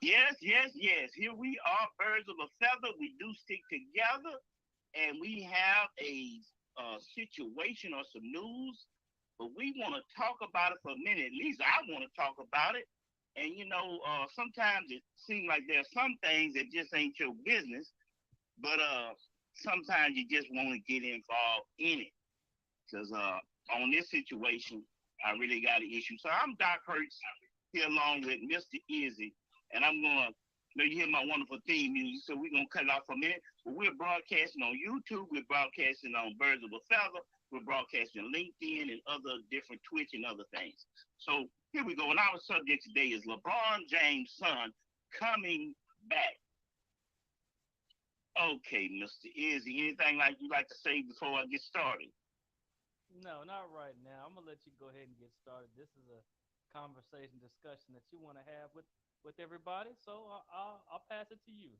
Yes, yes, yes. Here we are, birds of a feather. We do stick together, and we have a situation or some news, but we want to talk about it for a minute. At least I want to talk about it. And sometimes it seems like there are some things that just ain't your business, but sometimes you just want to get involved in it. Because on this situation, I really got an issue. So I'm Doc Hertz here along with Mr. Izzy, and I'm gonna let you hear my wonderful theme music. So we're gonna cut it off for a minute. But we're broadcasting on YouTube. We're broadcasting on Birds of a Feather. We're broadcasting LinkedIn and other different Twitch and other things. So here we go. And our subject today is LeBron James' son coming back. Okay, Mr. Izzy, anything like you like to say before I get started? No, not right now. I'm gonna let you go ahead and get started. This is a conversation, discussion that you want to have with everybody. So I'll pass it to you.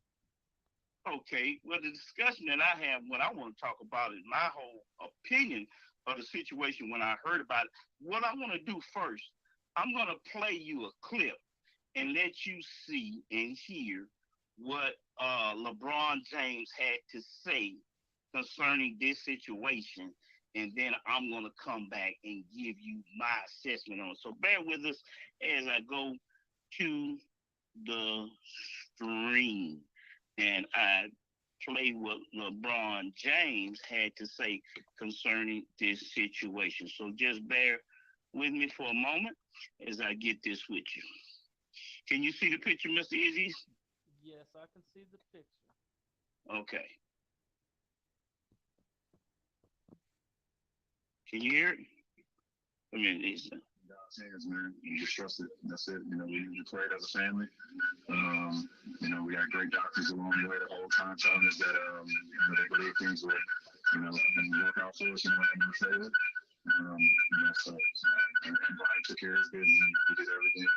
Okay, well, the discussion that I have, what I want to talk about is my whole opinion of the situation when I heard about it. What I want to do first, I'm going to play you a clip and let you see and hear what LeBron James had to say concerning this situation. And then I'm going to come back and give you my assessment on it. So bear with us as I go to the stream and I play what LeBron James had to say concerning this situation. So just bear with me for a moment as I get this with you. Can you see the picture, Mr. Izzy? Yes, I can see the picture. Okay. Can you hear it? I mean, it's, God's hands, man. You just trust it. That's it. We prayed as a family. We had great doctors along the way the whole time telling us that, they believe things will, work out for us in our favor. So Brian took care of his business. He did everything.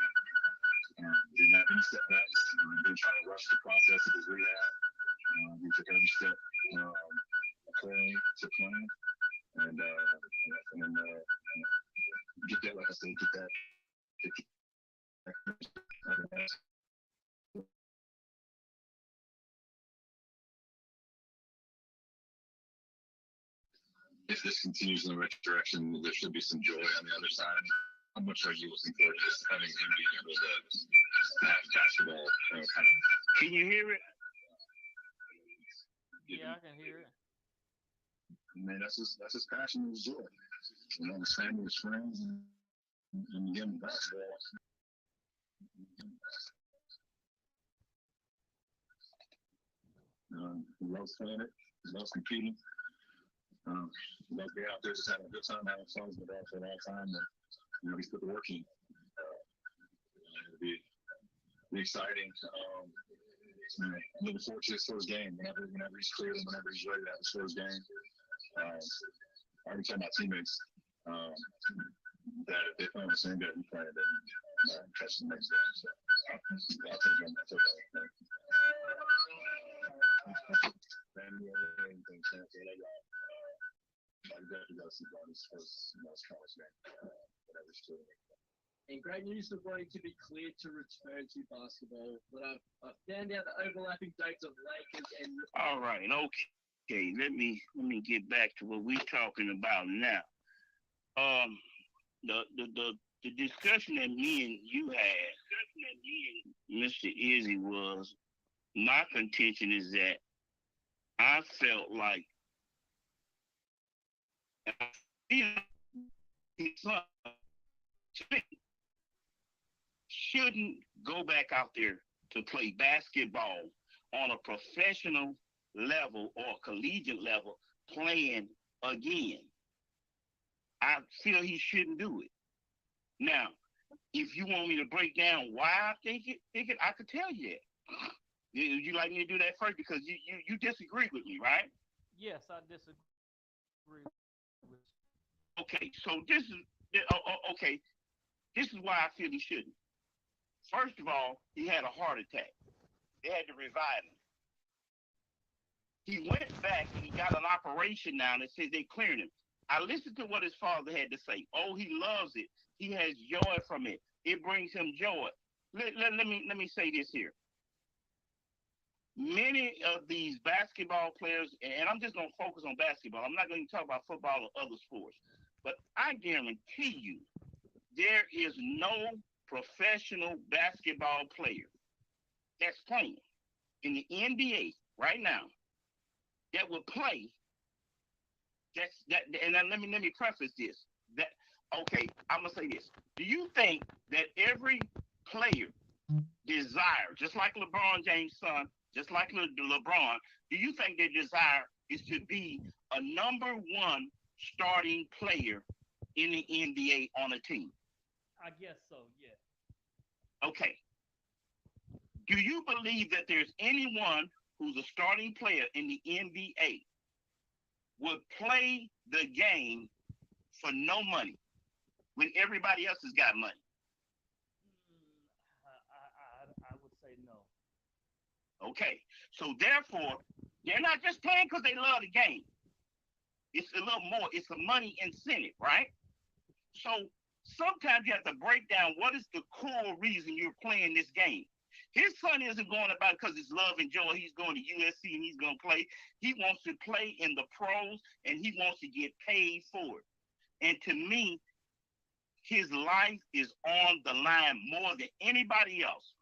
Didn't have any setbacks. Didn't try to rush the process of his rehab. He took every step according to plan. And get that, like I said, get that. If this continues in the right direction, there should be some joy on the other side. How much are you looking forward to just having him being able to have basketball kind of? Can you hear it? Yeah, I can hear it. Man, that's his passion and his joy. His family, his friends, and getting basketball. He loves playing it. He loves competing. He loves being out there just having a good time, having fun with that for a long time. And, he's put the work in. It'll be exciting. I'm looking forward to his first game. Whenever he's cleared and whenever he's ready to have his first game. I already told my teammates that if they play on the same day we play, then catch the next day. So I'll take them. Family and everything, chance to let y'all. I definitely got to see Barney's first college game, whatever it's doing. And great news for Brody to be cleared to return to basketball. But I've found out the overlapping dates of Lakers and. All right, okay. Let me get back to what we're talking about now. Um, the discussion that me and you had, Mr. Izzy, was my contention is that I felt like his son shouldn't go back out there to play basketball on a professional level or collegiate level playing again. I feel he shouldn't do it. Now, if you want me to break down why I think it, I could tell you that. Would you like me to do that first? Because you disagree with me, right? Yes, I disagree with you. Okay, so okay. This is why I feel he shouldn't. First of all, he had a heart attack. They had to revive him. He went back and he got an operation now that says they cleared him. I listened to what his father had to say. Oh, he loves it. He has joy from it. It brings him joy. Let me say this here. Many of these basketball players, and I'm just going to focus on basketball. I'm not going to talk about football or other sports, but I guarantee you there is no professional basketball player that's playing in the NBA right now that would play. And then let me preface this. That okay, I'm gonna say this. Do you think that every player desire, just like LeBron James' son, just like LeBron, do you think their desire is to be a number one starting player in the NBA on a team? I guess so. Yeah. Okay. Do you believe that there's anyone who's a starting player in the NBA would play the game for no money when everybody else has got money? I would say no. Okay. So therefore, they're not just playing because they love the game. It's a little more. It's a money incentive, right? So sometimes you have to break down what is the core reason you're playing this game. His son isn't going about because it's love and joy. He's going to USC and he's going to play. He wants to play in the pros and he wants to get paid for it. And to me, his life is on the line more than anybody else.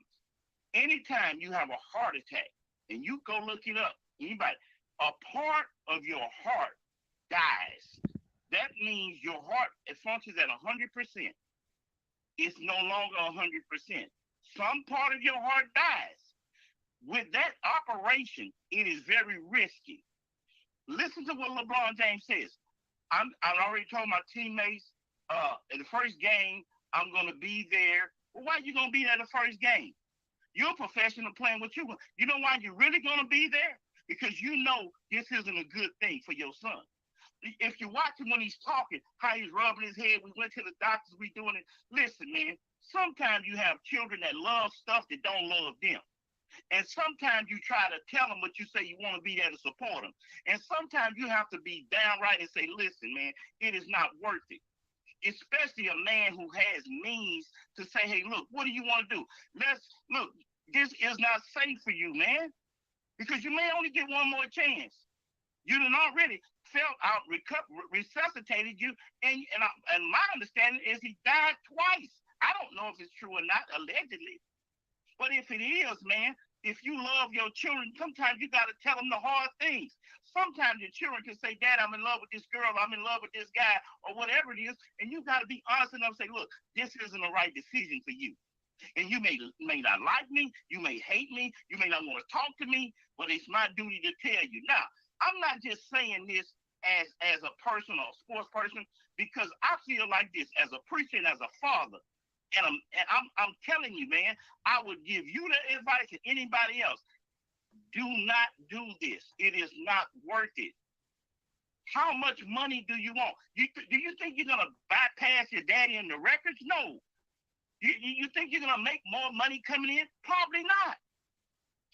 Anytime you have a heart attack, and you go look it up, anybody, a part of your heart dies. That means your heart, it functions at 100%. It's no longer 100%. Some part of your heart dies. With that operation, it is very risky. Listen to what LeBron James says. I already told my teammates in the first game, I'm going to be there. Well, why are you going to be there the first game? You're a professional playing what you want. You know why you're really going to be there? Because you know this isn't a good thing for your son. If you watch him when he's talking, how he's rubbing his head, we went to the doctors, we doing it. Listen, man, sometimes you have children that love stuff that don't love them. And sometimes you try to tell them what you say you want to be there to support them. And sometimes you have to be downright and say, listen, man, it is not worth it. Especially a man who has means to say, hey, look, what do you want to do? Look, this is not safe for you, man, because you may only get one more chance. You done already felt out, resuscitated you, and my understanding is he died twice. I don't know if it's true or not, allegedly. But if it is, man, if you love your children, sometimes you got to tell them the hard things. Sometimes your children can say, Dad, I'm in love with this girl, I'm in love with this guy, or whatever it is, and you got to be honest enough and say, look, this isn't the right decision for you. And you may not like me, you may hate me, you may not want to talk to me, but it's my duty to tell you. Now, I'm not just saying this as a person or a sports person, because I feel like this as a preacher and as a father. And I'm telling you, man, I would give you the advice to anybody else. Do not do this. It is not worth it. How much money do you want? Do you think you're gonna bypass your daddy and the records? No. You think you're gonna make more money coming in? Probably not.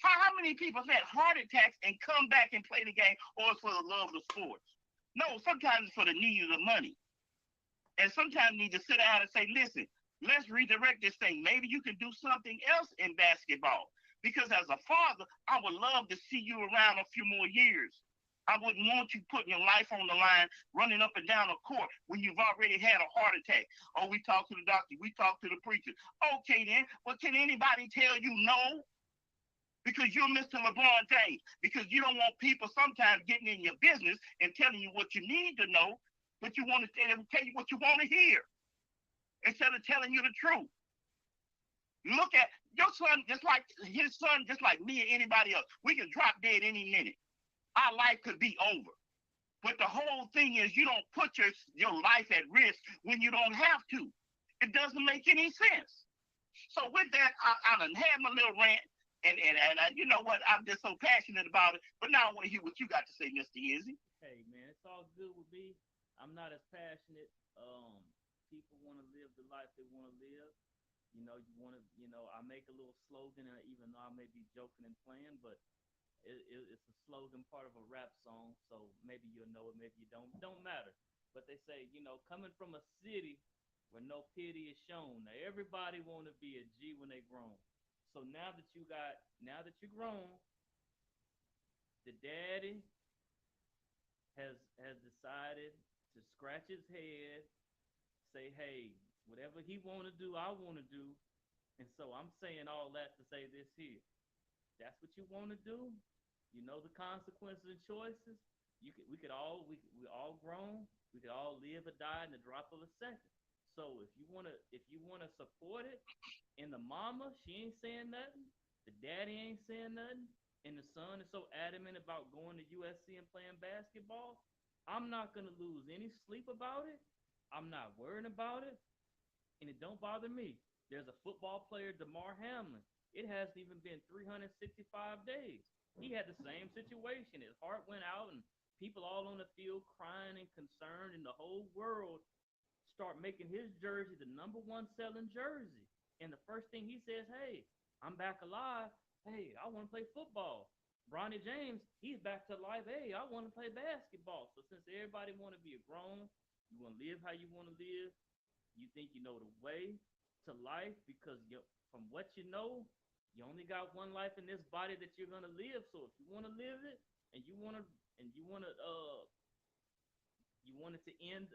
How many people have had heart attacks and come back and play the game, or it's for the love of the sports? No, sometimes it's for the need of the money. And sometimes you need to sit down and say, listen, let's redirect this thing. Maybe you can do something else in basketball. Because as a father, I would love to see you around a few more years. I wouldn't want you putting your life on the line, running up and down a court when you've already had a heart attack. Oh, we talked to the doctor, we talked to the preacher. Okay then, but can anybody tell you no? Because you're Mr. LeBron James. Because you don't want people sometimes getting in your business and telling you what you need to know, but you want to tell you what you want to hear instead of telling you the truth. Look at your son, just like his son, just like me and anybody else. We can drop dead any minute. Our life could be over. But the whole thing is you don't put your life at risk when you don't have to. It doesn't make any sense. So with that, I done had my little rant, and you know what? I'm just so passionate about it. But now I want to hear what you got to say, Mr. Izzy. Hey man, it's all good with me. I'm not as passionate. People want to live the life they want to live. You want to, I make a little slogan, and even though I may be joking and playing, but it's a slogan part of a rap song. So maybe you'll know it, maybe you don't. It don't matter. But they say, coming from a city where no pity is shown. Now everybody want to be a G when they they grown. So now that you're grown, the daddy has decided to scratch his head, say, hey, whatever he want to do, I want to do. And so I'm saying all that to say this here. That's what you want to do. You know the consequences and choices. We all grown. We could all live or die in the drop of a second. So if you wanna support it, and the mama she ain't saying nothing, the daddy ain't saying nothing, and the son is so adamant about going to USC and playing basketball, I'm not gonna lose any sleep about it. I'm not worrying about it, and it don't bother me. There's a football player, DeMar Hamlin. It hasn't even been 365 days. He had the same situation. His heart went out, and people all on the field crying and concerned, and the whole world start making his jersey the number one selling jersey. And the first thing he says, hey, I'm back alive. Hey, I want to play football. Bronny James, he's back to life. Hey, I want to play basketball. So since everybody want to be a grown, you want to live how you want to live, you think you know the way to life because from what you know, you only got one life in this body that you're gonna live. So if you want to live it, and you want it to end,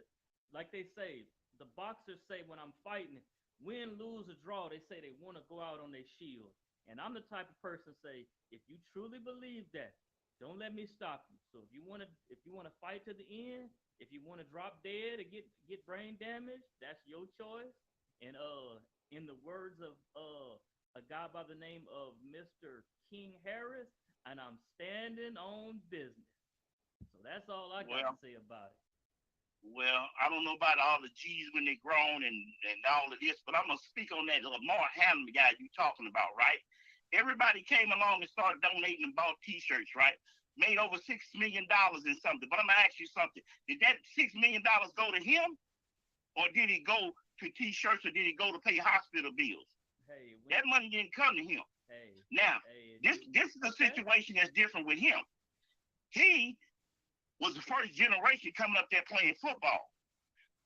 like they say, the boxers say when I'm fighting, win, lose, or draw, they say they want to go out on their shield. And I'm the type of person say, if you truly believe that, don't let me stop you. So if you want to fight to the end, if you want to drop dead or get brain damage, that's your choice. And in the words of a guy by the name of Mr. King Harris, and I'm standing on business. So that's all I got to say about it. Well, I don't know about all the G's when they're grown and all of this, but I'm going to speak on that Lamar Hamlin guy you talking about, right? Everybody came along and started donating and bought T-shirts, right? Made over $6 million in something. But I'm going to ask you something. Did that $6 million go to him? Or did it go to T-shirts, or did it go to pay hospital bills? Hey, that money didn't come to him. Now, this is a situation that's different with him. He was the first generation coming up there playing football.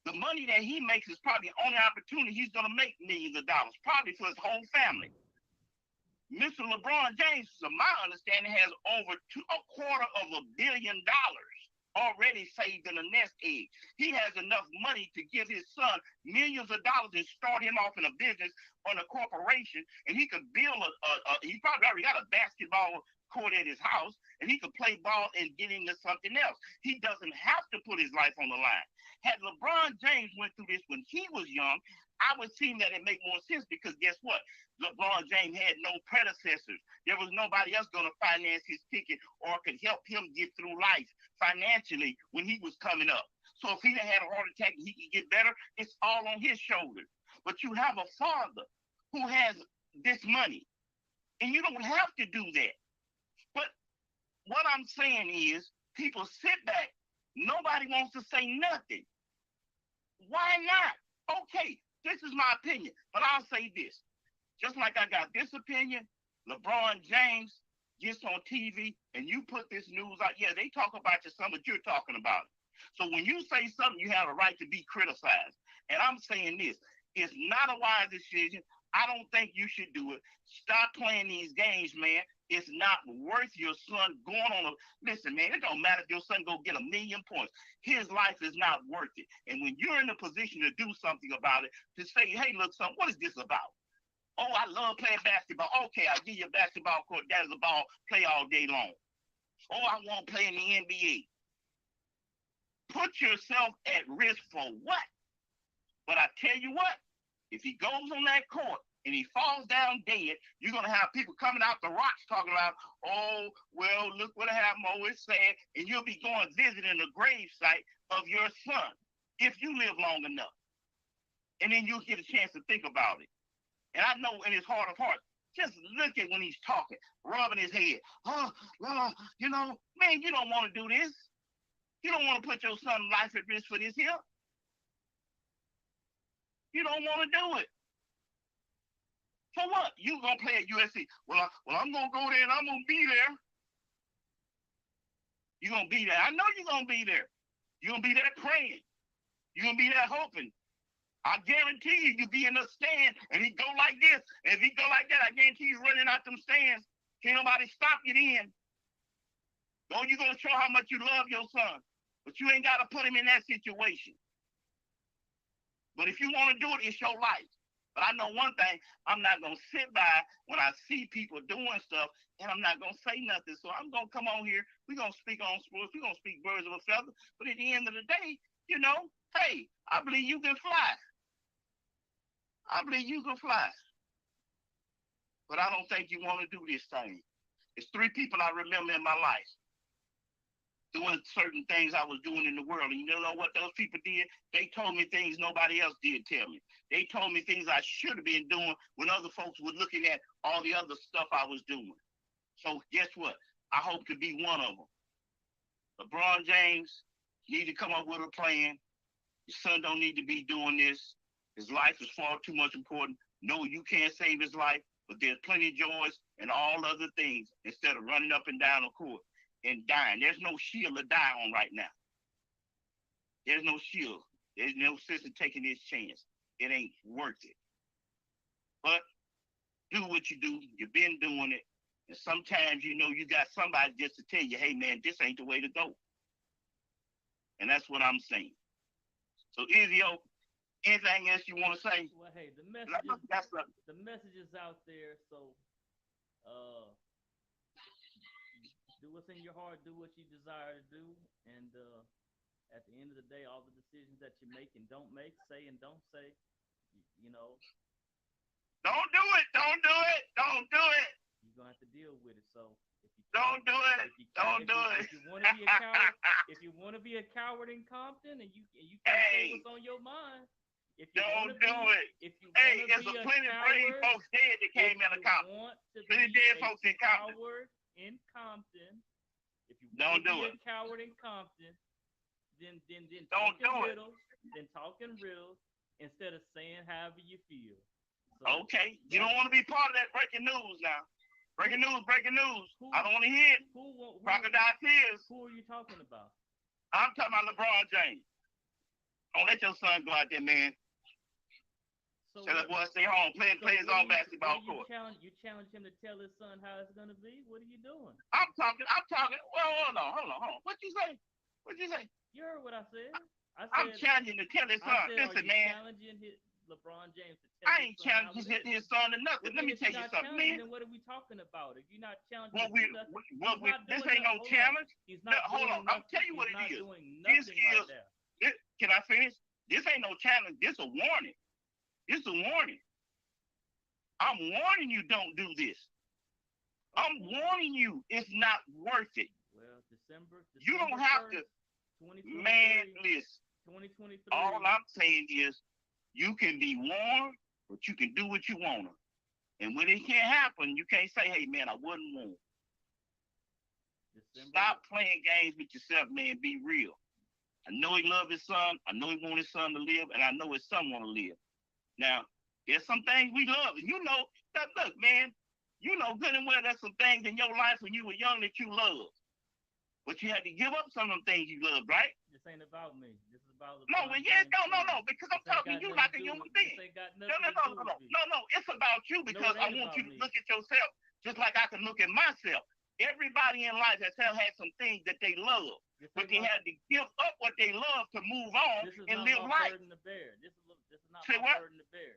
The money that he makes is probably the only opportunity he's going to make millions of dollars, probably for his whole family. Mr. LeBron James, to my understanding, has over $250 million already saved in a nest egg. He has enough money to give his son millions of dollars and start him off in a business or a corporation, and he could build he probably already got a basketball court at his house, and he could play ball and get into something else. He doesn't have to put his life on the line. Had LeBron James went through this when he was young, I would see that it make more sense, because guess what? LeBron James had no predecessors. There was nobody else going to finance his ticket or could help him get through life financially when he was coming up. So if he had a heart attack and he could get better, it's all on his shoulders. But you have a father who has this money, and you don't have to do that. But what I'm saying is, people sit back. Nobody wants to say nothing. Why not? Okay, this is my opinion, but I'll say this. Just like I got this opinion, LeBron James gets on TV and you put this news out. Yeah, they talk about you some, but you're talking about it. So when you say something, you have a right to be criticized. And I'm saying this, it's not a wise decision. I don't think you should do it. Stop playing these games, man. It's not worth your son going on listen, man, it don't matter if your son go get 1 million points. His life is not worth it. And when you're in a position to do something about it, to say, hey, look, son, what is this about? Oh, I love playing basketball. Okay, I'll give you a basketball court. That is a ball. Play all day long. Oh, I want to play in the NBA. Put yourself at risk for what? But I tell you what, if he goes on that court and he falls down dead, you're going to have people coming out the rocks talking about, oh, well, look what happened. Oh, it's sad. And you'll be going visiting the grave site of your son if you live long enough. And then you'll get a chance to think about it. And I know in his heart of hearts, just look at when he's talking, rubbing his head. Oh, well, man, you don't want to do this. You don't want to put your son's life at risk for this here. You don't want to do it. For what? You going to play at USC. Well, I'm going to go there and I'm going to be there. You're going to be there. I know you're going to be there. You're going to be there praying. You're going to be there hoping. I guarantee you, you be in the stand and he go like this. And if he go like that, I guarantee you running out them stands. Can't nobody stop you then. Oh, you gonna show how much you love your son. But you ain't gotta put him in that situation. But if you want to do it, it's your life. But I know one thing, I'm not gonna sit by when I see people doing stuff and I'm not gonna say nothing. So I'm gonna come on here, we're gonna speak on sports, we're gonna speak birds of a feather. But at the end of the day, hey, I believe you can fly. I believe you can fly. But I don't think you want to do this thing. It's three people I remember in my life doing certain things I was doing in the world. And you know what those people did? They told me things nobody else did tell me. They told me things I should have been doing when other folks were looking at all the other stuff I was doing. So guess what? I hope to be one of them. LeBron James need to come up with a plan. His son don't need to be doing this. His life is far too much important. No, you can't save his life, but there's plenty of joys and all other things instead of running up and down the court and dying. There's no shield to die on right now. There's no shield. There's no sense in taking this chance. It ain't worth it. But do what you do. You've been doing it. And sometimes, you got somebody just to tell you, hey, man, this ain't the way to go. And that's what I'm saying. So, Izio, anything else you want to say? Well, hey, the message is out there. So, do what's in your heart, do what you desire to do, and at the end of the day, all the decisions that you make and don't make, say and don't say, you know. Don't do it. Don't do it. Don't do it. You're gonna have to deal with it. So if you don't do it, don't do it. If you want to be a coward, if you want to be a coward in Compton, and you can't say what's on your mind. If you don't do it. If you there's a plenty of brave folks dead that came in the Compton. Plenty dead folks in Compton. If you want to be a coward in Compton, then talking riddles instead of saying however you feel. So, okay, you don't want to be part of that breaking news now. Breaking news. I don't want to hear it. Crocodile tears. Who are you talking about? I'm talking about LeBron James. Don't let your son go out there, man. So tell that boy stay home, play his own basketball court. You challenge him to tell his son how it's gonna be? What are you doing? I'm talking. Well, hold on. What you say? You heard what I said. I'm challenging to tell his son. Listen, man. Challenging LeBron James to tell I ain't challenging his son to nothing. Let me tell you something, man. Then what are we talking about? If you're not challenging, this ain't no challenge. Hold on. I'll tell you what it is. This is. Can I finish? This ain't no challenge. This is a warning. It's a warning. I'm warning you, don't do this. I'm warning you, it's not worth it. Well, December you don't have to. Man, listen. 2023. All I'm saying is, you can be warned, but you can do what you want to. And when it can't happen, you can't say, hey, man, I wasn't warned. Stop playing games with yourself, man. Be real. I know he loved his son. I know he wanted his son to live, and I know his son want to live. Now, there's some things we love. And look, man, you know good and well there's some things in your life when you were young that you loved. But you had to give up some of them things you loved, right? This ain't about me. This is about no, because I'm talking to you like a human being. No. It's about you because I want you to look at yourself just like I can look at myself. Everybody in life has had some things that they love, but they had to give up what they love to move on and live life. This is not my burden to bear. This is not my burden to bear.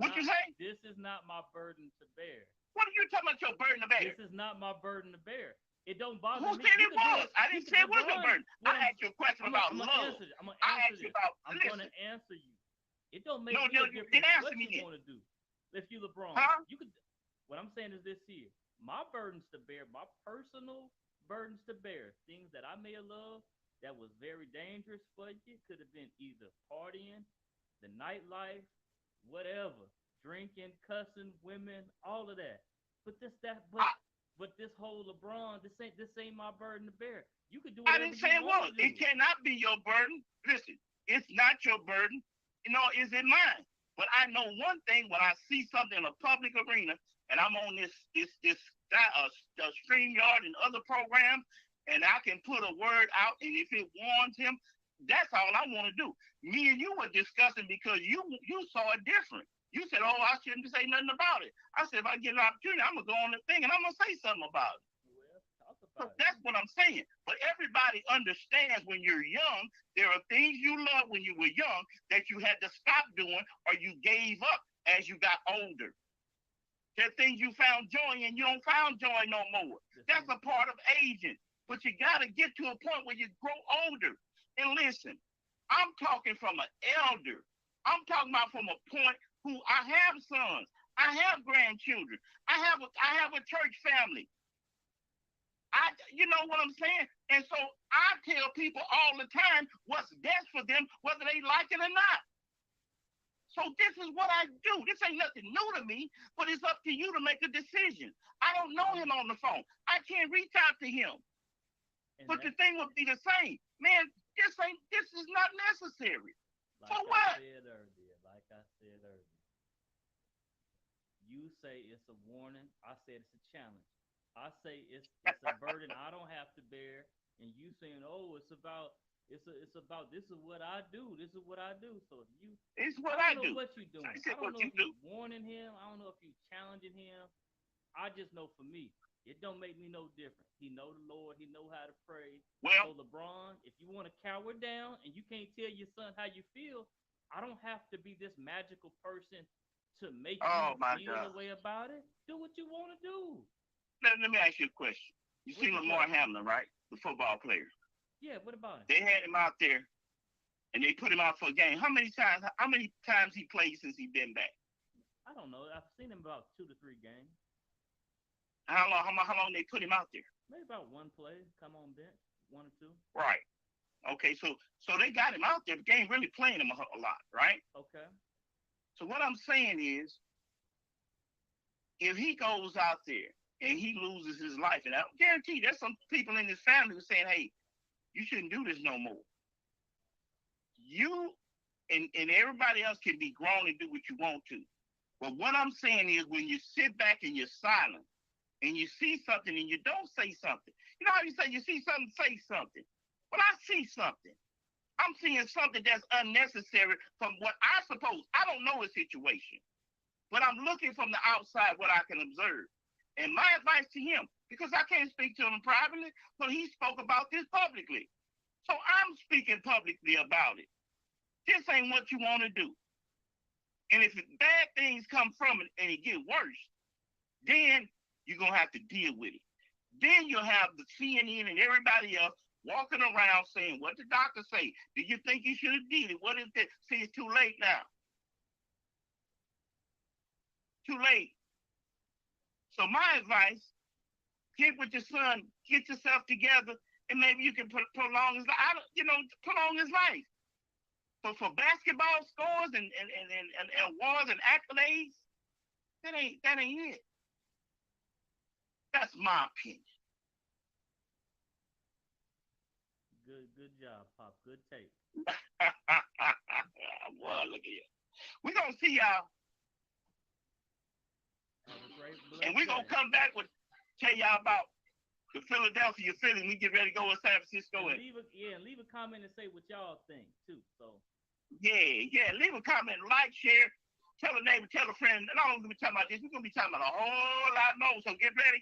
What you say? This is not my burden to bear. What are you talking about your burden to bear? This is not my burden to bear. It don't bother me. Who said it was? I didn't say it was your burden. I asked you a question about love. I'm going to answer you. It don't make no difference what you want to do. If you LeBron, you could. What I'm saying is this here. My burdens to bear, my personal burdens to bear, things that I may have loved that was very dangerous for you, could have been either partying, the nightlife, whatever, drinking, cussing, women, all of that. But this whole LeBron, this ain't my burden to bear. You could do whatever I didn't say it was. It cannot be your burden. Listen, it's not your burden. Is it mine? But I know one thing: when I see something in a public arena, and I'm on this StreamYard and other programs, and I can put a word out, and if it warns him, That's all I want to do. Me and you were discussing because you saw it different. You said, "Oh, I shouldn't say nothing about it." I said, "If I get an opportunity, I'm gonna go on the thing and I'm gonna say something about it." Well, talk So about it. that's what I'm saying. But everybody understands when you're young, there are things you loved when you were young that you had to stop doing or you gave up as you got older. There are things you found joy in, you don't find joy no more. That's a part of aging. But you got to get to a point where you grow older. And listen, I'm talking from an elder. I'm talking about from a point who I have sons, I have grandchildren, I have a church family. You know what I'm saying? And so I tell people all the time what's best for them, whether they like it or not. So this is what I do. This ain't nothing new to me, but it's up to you to make a decision. I don't know him on the phone. I can't reach out to him. But the thing would be the same. Man, this is not necessary. Like For what? Like I said earlier, you say it's a warning. I said it's a challenge. I say it's a burden I don't have to bear, and you saying, "Oh, it's about this is what I do. This is what I do." So if you, it's what I I don't know do. what you're doing. I don't know if you're warning him. I don't know if you're challenging him. I just know for me, it don't make me no different. He know the Lord. He know how to pray. Well, so LeBron, if you want to cower down and you can't tell your son how you feel, I don't have to be this magical person to make you feel the way about it. Do what you want to do. Let me ask you a question. You see Lamar Hamlin, right? The football player. Yeah, what about him? They had him out there and they put him out for a game. How many times he played since he been back? I don't know. I've seen him about 2 to 3 games. How long they put him out there? Maybe about one play. Come on bench, 1 or 2. Right. Okay, so they got him out there. The game really playing him a lot, right? Okay. So what I'm saying is, if he goes out there and he loses his life, and I guarantee there's some people in his family who are saying, "Hey, you shouldn't do this no more." You and everybody else can be grown and do what you want to. But what I'm saying is, when you sit back and you're silent, and you see something and you don't say something. You know how you say you see something, say something. But I see something. I'm seeing something that's unnecessary from what I suppose. I don't know a situation, but I'm looking from the outside what I can observe. And my advice to him, because I can't speak to him privately, but he spoke about this publicly. So I'm speaking publicly about it. This ain't what you want to do. And if bad things come from it and it get worse, then you're going to have to deal with it. Then you'll have the CNN and everybody else walking around saying, what the doctor say? Do you think you should have did it? What is that? See, it's too late now. Too late. So my advice, get with your son, get yourself together, and maybe you can prolong his life. Prolong his life. So for basketball scores and awards and accolades, that ain't it. That's my opinion. Good job, Pop. Good take. Well, look at you. We're gonna see y'all. And we're gonna come back with tell y'all about the Philadelphia Phillies. We get ready to go with San Francisco. And leave a comment and say what y'all think too. So yeah, leave a comment, like, share, tell a neighbor, tell a friend. And I'm gonna be talking about this. We're gonna be talking about a whole lot more. So get ready.